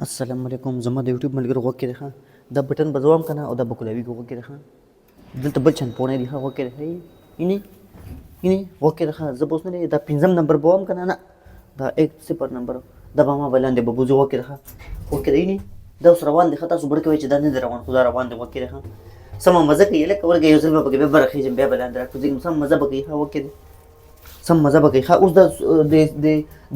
السلام علیکم زما د یوټیوب ملګرو غوږ کې دی ښه دا بټن به زه که نه او دا به ګلابي غوږ کې دی ښه دلته بل چند پوړی دی ښه غوږ کې دی اینې غوږ کې دی ښه زه به اوس نه دی دا 5 نمبر به وایم که نه دا 1 نمبر دا به ما به لاندې به بوځي غوږ کې دی ښه غوږ کې دی اینې دا اوس روان دی ښه تاسو بړ کوئ چې دا نه دی روان خو دا روان دی غوږ کې دی ښه سمه مزه کوي لکه ورګه یو ځل به پکې بیا به راخېږم بیا به لاندې راکوزېږم سم مزه به کوي ښه غوږ کې دی سم مزه به کوي ښه اوس دا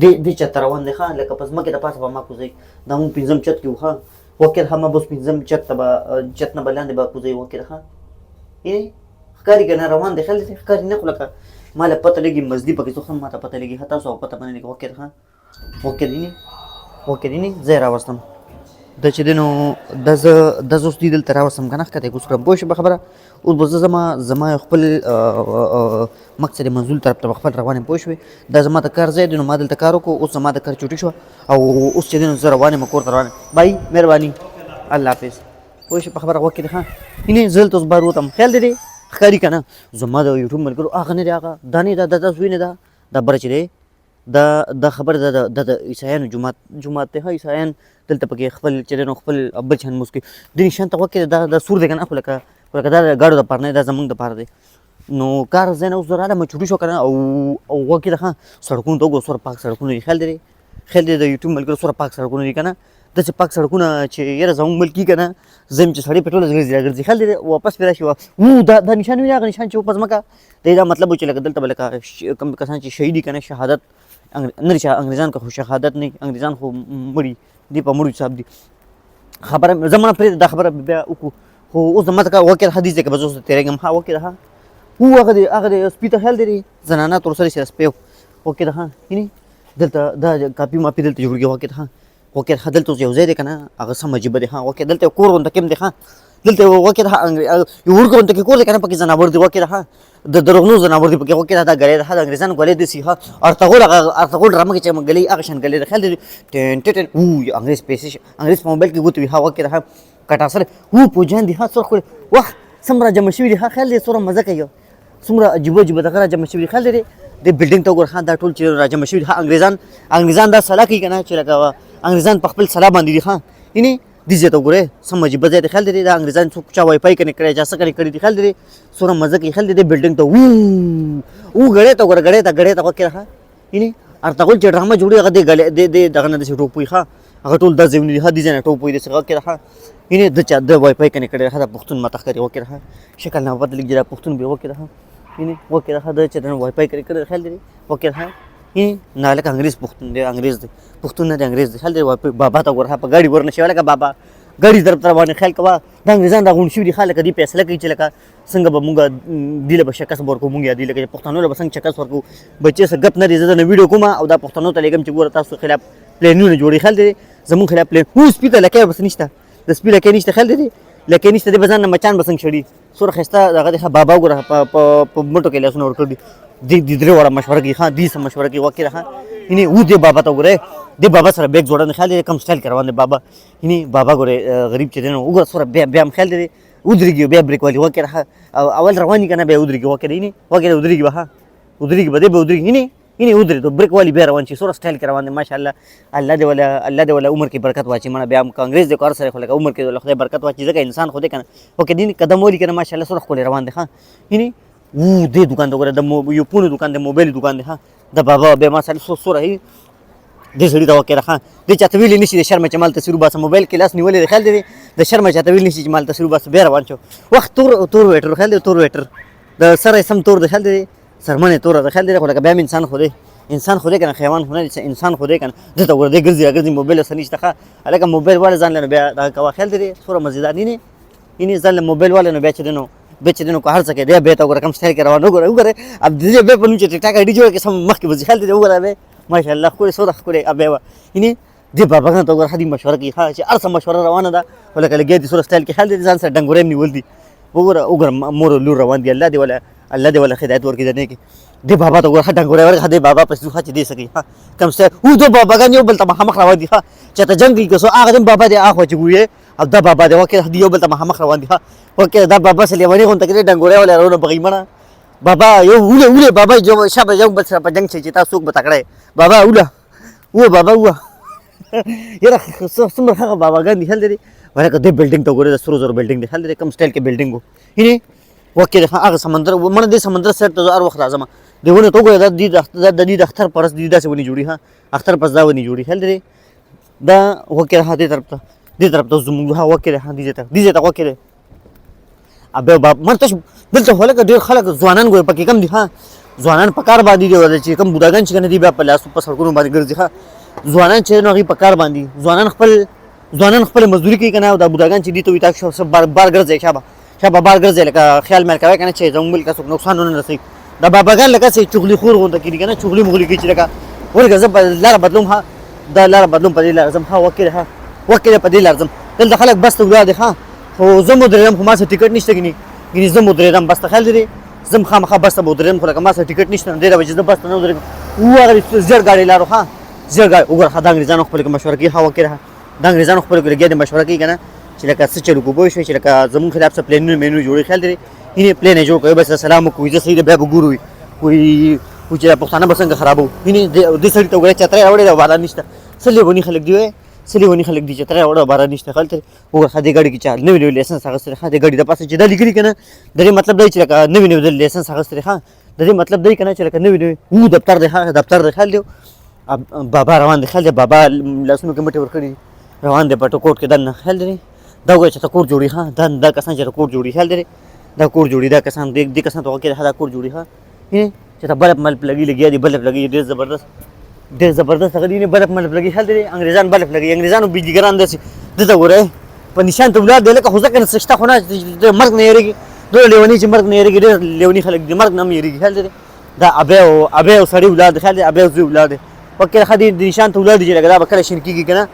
دې چت روان دی ښه لکه په ځمکې د پاسه به ما کوزوي دا مونږ 5 چت کې وو ښه غوږ کې دی ښه ما به اوس 5 چت ته به چت نه به لاندې به کوزوي غوږ کې دی ښه ښکاري که نه روان دی خیال دی ښکاري نه خو لکه ما له پته لګي مزدي پکې څوک هم ما ته پته لګي ښه تاسو او پته باندې لګي غوږ کې دی ښه غوږ کې دی نه غوږ کې دی نه زه یې راوستم دا چې دی نو دا زه اوس دوی دلته راوستم که نه ښکته یې کوز کړم پوه شوې په خبره اوس به زه زما خپل مقصد منزول طرف ته به خپل روان یم پوه شوې دا زما د کار ځای دی نو ما دلته کار وکړو اوس زما د کار چوټي شوه او اوس چې دی نو زه روان یم کور ته روان یم بای مهرباني الله حافظ پوه شوې په خبره غوږ کې دی ښه اینې زه دلته اوس بهر وتم خیال دی ښکاري که نه زما د یوټیوب ملګرو هغه نه دی هغه دا نه دا زوی نه ده دا بره چې دی دا خبره ده د عیسایانو جومات دی ښه عیسایان دلته پکې خپل چې دی نو خپل بل چند موس کوي د نشان ته غوږ کې دا سور دی که نه خو لکه دا د ګاډو دپاره نه دا زمونږ دپاره دی نو کار ځای نه اوس زه راغلم چوټي شو که نه او غوږ کې ده ښه سړکونو ته وګوره څومره پاک سړکونه دي خیال دی د یوټیوب ملګرو څومره پاک سړکونه دي که نه داسې پاک سړکونه چې یاره زموږ ملک کي که نه زه یم چې سړی په ټوله ګرځي راګرځي خیال دی واپس پرې راشي دا نشان وي هغه نشان چې و په ځمکه دا مطلب و چې لکه دلته به لکه کوم کسان چې شهید دي که نه شهادت نه دي انګریزان که خو شهادت نه انګریزان خو مړي دي په مړو حساب دي خبره زمانه پرېږده دا خبره بیا وکړو خو اوس زما ته غوږ کې حدیث دی که به زه اوس تېرېږم ښه غوږ کې ده ښه هغه د سپي ته خیال دی زنانه تر سره سره سپی غوږ کې ده ښه اینې دلته دا کاپي ماپي دلته جوړېږي غوږ کې ده ښه غوږ کې ده ښه دلته اوس یو ځای دی که نه هغه سم عجیبه دی ښه غوږ کې دلته یو کور غونته کې هم دی ښه دلته غوږ کې ده یو وړوکی غونته کې کور دی که نه پکې ځناور دی غوږ کې ده ښه د دروغنو ځناور دی پکې غوږ کې ده دا ګلۍ ده ښه د انګریزانو ګلۍ داسې ښه ارتغول ډرامه کې چې ګلۍ هغه شان ګلۍ ده خیال دی ټین ټین انګریز پیسې انګریز په موبایل کې ګوتې وي ښه غوږ کې ده ښه کټا سره پوجان دي ښه څومره ښکلي وخت څومره جمع شوي دي ښه خیال دی څومره مزه کوي څومره عجیبه دغه را جمع شوي دي خیال دی د بلډینګ ته وګوره ښه دا ټول چې را جمع شوي دي ښه انګریزان دا سلا کوي که نه چې لکه انګریزان په خپل سلا باندې دي ښه اینې دې ځای ته وګورئ سم عجیبه ځای دی خیال دی دا انګریزان څوک چا وای فای کنیکټ کړی چا څه کنیکټ کړي دي خیال دی څومره مزه کوي خیال دی د بلډینګ ته ګړۍ ته وګوره ګړۍ ته غوږ کې ده ښه اینې ارتغول چې ډرامه جوړوي هغه د دغه نه داسې ټوپ وي ښه هغه ټول دا ځایونه دي ښه دې ځای نه ټوپ وي داسې غوږ کې ده ښه اینې د وای فای کنیکټ کړی ښه دا پښتون ماته ښکاري غوږ کې ده ښه شکل نه پته لګي دا پښتون به غوږ کې ده ښه اینې غوږ کې ده ښه د چې د وای فای کنیکټ کړی خیال دی غوږ کې ده ښه اینې نه لکه انګریز پښتون دی انګریز دی پښتون نه دی انګریز دی خیال دی بابا ته وګوره په ګاډي ورنه شوی لکه بابا ګاډي طرف ته روان خیال کوه دا انګریزان دا غونډ شوي دي ښه لکه دوی فیصله کوي چې لکه څنګه به مونږ دې له به شکست ورکوو مونږ یا دې لکه پښتنو له به څنګه شکست ورکوو بچې څه ګپ نه دی زه درنه ویډیو کوم او دا پښتنو ته لېږم چې ګوره تاسو خلاف پلینونه جوړوي خیال دی زمونږ خلاف پلین سپي ته لکۍ بس نشته د سپي لکۍ نشته خیال دی لکۍ نشته دی به ځان نه مچان به څنګه شړي څومره ښایسته دغه دی ښه بابا وګوره په مټو کې لاسونه ورکړي دې درې واړه مشوره کوي ښه دې سم مشوره کوي غوږ کې ده ښه اینې دې بابا ته وګورئ دې بابا سره بیګ جوړه خیال دی کم سټایل کې روان دی بابا اینې بابا ګورئ غریب چې دی نو وګوره څومره بیا هم خیال دی ودرېږي بیا بریک والي غوږ کې ده ښه اول روان وي که نه بیا ودرېږي غوږ کې ده اینې غوږ کې ده ودرېږي به ښه ودرېږي به دی به ودرېږي اینې ودرېدو بریک والي بیا روان شي څومره سټایل کې روان دی ماشاءالله الله دې ولا عمر کې برکت واچي مړه بیا هم که انګریز دی که هر سړی خو لکه عمر کې خدای برکت واچي ځکه انسان خو دی که نه غوږ کې دې قدم ولي که نه ماشاءالله څومره ښکلی روان دی ښه اینې دې دوکان ته وګوره د یو پونو دوکان دی موبایل دوکان دی ښه د بابا بیا ماشاءالله څومره دې سړي ته غوږ کې ده ښه دې چاته ویلی نه شي د شرمه چې مال تصویر وباسه موبایل کې لاس نیولی دی خیال دی د شرمه چاته ویلی نه شي چې مال تصویر وباسه بیا روان شو وخت تور ویټر خیال دی تور ویټر د سره یې سم تور دی خیال دی سرمن یې توره ده خیال دی خو لکه بیا هم انسان خو دی که نه حیوان خو نه دی انسان خو دی که نه دلته وګوره دی ګرځي راګرځي موبایل ورسره نشته ښه هلکه موبایل والا ځان له بیا دغه کوه خیال دی څومره مزېدار اینې ځان له موبایل والا نو بیا چې دی نو که هر څه کې دی بیا ته وګوره کوم سټایل کې روان وګوره اب د دې بیا په نوم چې ټیک ټاک آی ډي جوړه کړې سم مخکې به ځي خیال دی وګوره بیا ماشاءالله ښکلې څومره ښکلې بیا وه اینې دې باباګانو ته وګوره ښه دي مشوره کوي ښه چې هر څه مشوره روانه ده خو لکه لګیا دي څومره سټایل کې خیال دی ځان سره ډنګورې هم نیول دي وګوره مور او لور روان دي الله دې ولا هدایت ورکړي د نیکې دې بابا ته وګوره ښه ډنګورې ورکړه دې بابا پسې ښه چې دې څه کوي ښه کم سټایل دو باباګان یو بل ته مخامخ روان دي ښه چېرته جنګ کوي که څو هغه هم بابا دی هغه چې ګویې او دا بابا دی وکې یو بل ته مخامخ روان دي ښه وکې دا بابا سه لیونی غونته کې ډنګورې والا رونه بغي مړه بابا یو وله بابا جو شابه جنگ بل سره په جنگ چې تاسو څوک به تکړه بابا وله بابا یاره څومره هغه باباګان دي خیال دی ولکه دې بلډینګ ته ګورې د سرو زرو بلډینګ دی خیال دی کوم سټایل کې بلډینګ و هینې وکې د هغه سمندر مړه دې سمندر سایډ ته هر وخت راځم دې ونه ته وګوره د دې د اختر پرس دې داسې ونې جوړي ها اختر پرس دا ونې جوړي خیال دی دا وکې ها دې طرف ته زموږ ها وکې ها دې ته وکې ابه باب مرته دلته هلکه ډېر خلک ځوانان ګوري پکې کم دي ها ځوانان په کار باندې دي چې کوم بوډاګان چې کنه دي بیا په لاسو په سړکونو باندې ګرځي ها ځوانان چې نو هغه په کار باندې ځوانان خپل مزدوري کوي کنه او دا بوډاګان چې دي ته وي تاسو سب بار ګرځي شابه بار ګرځي لکه خیال مل کوي کنه چې زموږ ملک څوک نقصان نه رسي دا باباګان لکه چې چغلي خور غونډه کوي کنه چغلي مغلي کوي چې لکه ورګه زب لار بدلوم ها دا لار بدلوم په دې لازم ها وکړه په دې لازم دلته خلک بس ته ولاد ها خو زمو درېم خو ما څه ټیکټ نشته ګني زمو درېم بس ته خل دي زم خامخا بس ته درېم خو لکه ما څه ټیکټ نشته ډېر وجه بس ته نه درېم وګوره زړ गाड़ी لارو ها زړ गाड़ी وګوره دا انګريزانو خپل مشوره کوي ها وکړه دا انګريزانو خپل لګیا دي مشوره کوي کنه چې لکه څه چلو کوو شو چې لکه زمون خلاف څه پلان مینو جوړي خیال دي یې پلان جوړ کوي بس سلام کوي زه سید به ګورو وي چې پښتانه بسنګ خرابو یې د سړی ته وګړي چتره وړي دا باران نشته سلی ونی خلک دی سلی ونی خلک دی چتره وړه باران نشته خلک وګوره خدای ګاډي کې چا نو لیسنس هغه سره خدای ګاډي د پاسه چې دا لیکري کنه د مطلب دی چې لکه نو لیسنس هغه سره ها د مطلب دی کنه چې لکه نو دفتر دی ها دفتر دی خل دی بابا روان دی خل دی بابا لاسونو کې مټي ور کړی روان دی پټو کوټ کې دنه خل دی دا وګورئ چې تا کور جوړي ها دا کسان چې کور جوړي خیال دی دا کور جوړي دا کسان دې کسان ته وکړي دا کور جوړي ها چې تا بلب مل لګي دی بلب لګي ډېر زبردست هغه دی بلب مل لګي خیال دی انګريزان بلب لګي انګريزانو بيجګران دي دته وګورئ په نشان ته ولاد لکه خو ځکه سشته خو نه مرګ نه یریږي دوی لیونی چې مرګ نه یریږي ډېر لیونی خلک دي مرګ نه یریږي خیال دی دا ابه سړی ولاد خیال دی ابه زوی ولاد وکړه خدي د نشان ته ولاد چې لګا به کله شرکیږي کنه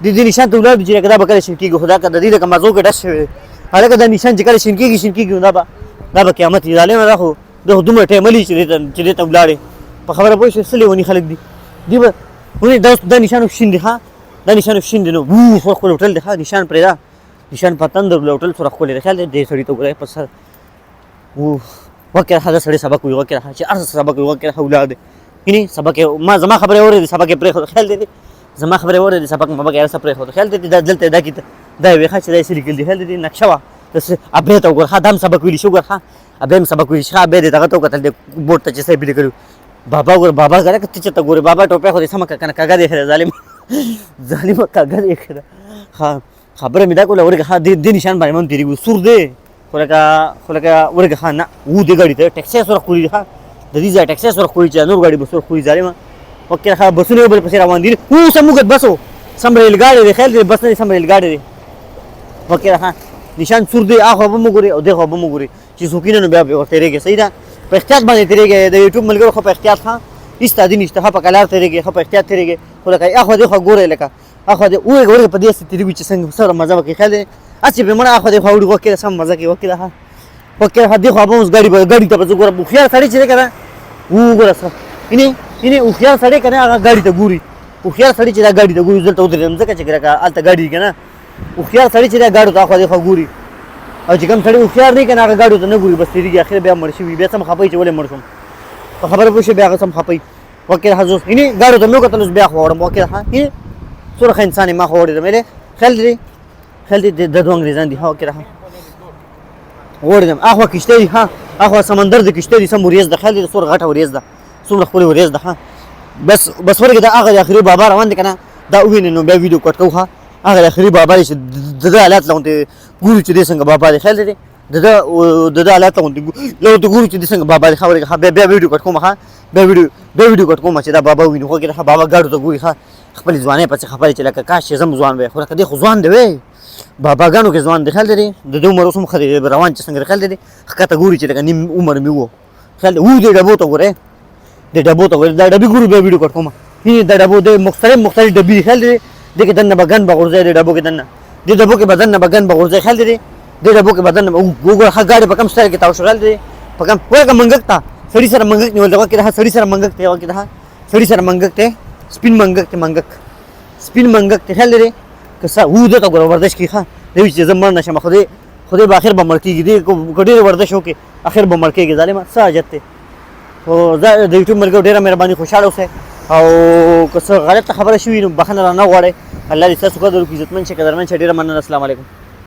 د دې نشان ته ولاد چې لګا به کله شرکیږي خدا کا د دې لکه مازو کې ډش شوی هغه د نشان چې کله شرکیږي دا به قیامت دی ظالم راخو د دومره ټیملی چې دې ته ولاد په خبره پوه شو سلی ونی خلک دي دی به ونی دا نشانو شین دي ها دا نشانو شین دي نو وو خو خپل هوټل دی ها نشان پرې دا نشان پتن در هوټل سره خپل دی خیال دې سړی ته ګورای په سر وو وکړه هغه سړی سبق وی وکړه چې ارس سبق وی وکړه اولاد یني سبق ما زما خبره اوري سبق پرې خیال دې زما خبره اوري سبق ما بګا سره پرې خیال دې دلته دا کیته دا ویخه چې دای سړي کېل دی خیال دې نقشه وا بس ابه ته وګوره دام سبق ویلی شو ګوره ابه هم سبق ویلی شو ابه دې دغه ته کتل دې بورډ ته چې سې بلی کړو بابا ګور بابا غره کته چې ته ګوره بابا ټوپه خو دې سم کنه کاګه دې خره ظالم کاګه دې خره خبره مې دا کوله ورګه دې نشان باندې مون تیری سور دې خلکه ورګه نه و دې غړي ته ټیکسي سره خوري ها د دې ځای ټیکسي سره خوري چې نور غړي بسور خوري ظالم وکړه بسونه بل پسې روان دي و سموګت بسو سم ریل گاډي دې خیال دې بس نه سم ریل گاډي دې وکړه نشان سور دې اخو به مګوري او دغه به مګوري چې سوکینه نو بیا ورته ریږي صحیح ده په احتیاط باندې تیریږي د یوټیوب ملګرو خو په احتیاط ها استادی نشته په کلار تیریږي خو په احتیاط تیریږي خو لکه اخو دې خو ګوره لکه اخو دې وګوره په دې ستیریږي چې څنګه سره مزه وکړي خاله اچ به مړه اخو دې خو وړو وکړه سم مزه کې وکړه ها وکړه دې خو به اوس غاډي ته وګوره بخیا سړی چې کنه وګوره سره اینه وخیا سړی کنه هغه غاډي ته ګوري وخیا سړی چې دا غاډي ته ګوري ځلته ودرېم ځکه چې ګرکا الته غاډي کنه وخیا سړی چې دا غاډو ته اخو دې خو ګوري او چې کوم سړی وخیار نه کنه هغه غاډو ته نه ګوري بس تیریږي اخر بیا مړ شي بیا سم خپای چې ولې مړ شم په خبره پوه شي بیا هغه سم خپای وکړه حضور اینه غاډو ته نو کتل بیا خو وړم وکړه ها اینه سورخ انسان ما خو وړم مله خل دې د دوه انګريزان دي ها وکړه وړم اخو کشته دي ها اخو سمندر د کشته دي سم وریز د خل دې سور غټه وریز ده سور خپل وریز ده ها بس ورګه دا هغه اخري بابا روان دي کنه دا ویني نو بیا ویډیو کټ کوه هغه اخري بابا چې د حالات لونته ګورو چې د څنګه بابا دی خیال دی د حالات لونته ګورو چې د څنګه بابا دی خبره بیا ویډیو کټ کوم ها بیا ویډیو کټ کوم چې دا بابا ویني خو کې بابا ګاډو ته ګوري ها خپل ځواني په څه خبره چې لکه کاش زم ځوان وي خو کدي خو ځوان دی وي باباګانو کې ځوان دی خیال دی د دوه عمر اوسم خدي روان چې څنګه خیال دی خکته ګوري چې لکه نیم عمر می وو خیال وو دې ډبو ته ګوره د ډبو ته دا ډبي ګورو بیا ویډیو کټ کوم هی د ډبو د مختلف ډبي خیال دی دغه دنه بغن بغورځي د ډبو کې دنه د ډبو کې بدن نه بغن بغورځي خیال دی د ډبو کې بدن وګور ها ګاډي په کم سټایل کې تاو شغال دی په کم ورګه منګک تا سړی سره منګک نیول دا کې سړی سره منګک ته وکړه سړی سره منګک ته سپین منګک ته خیال دی کسا وو د تا ګور ورزش کی ښه دوی چې زمړ نشم خدای به اخر به مړ کیږي دې ګډیر ورزش وکي اخر به مړ کیږي ظالم ساجت ته او دا د یوټیوب ملګرو ډیره مهرباني خوشاله اوسه او که څه غلطه خبره شوي نو بخښنه رانه غواړئ. الله دې ستاسو قدر وکړي. عزتمن شه قدرمن شه ډېره مننه. السلام علیکم.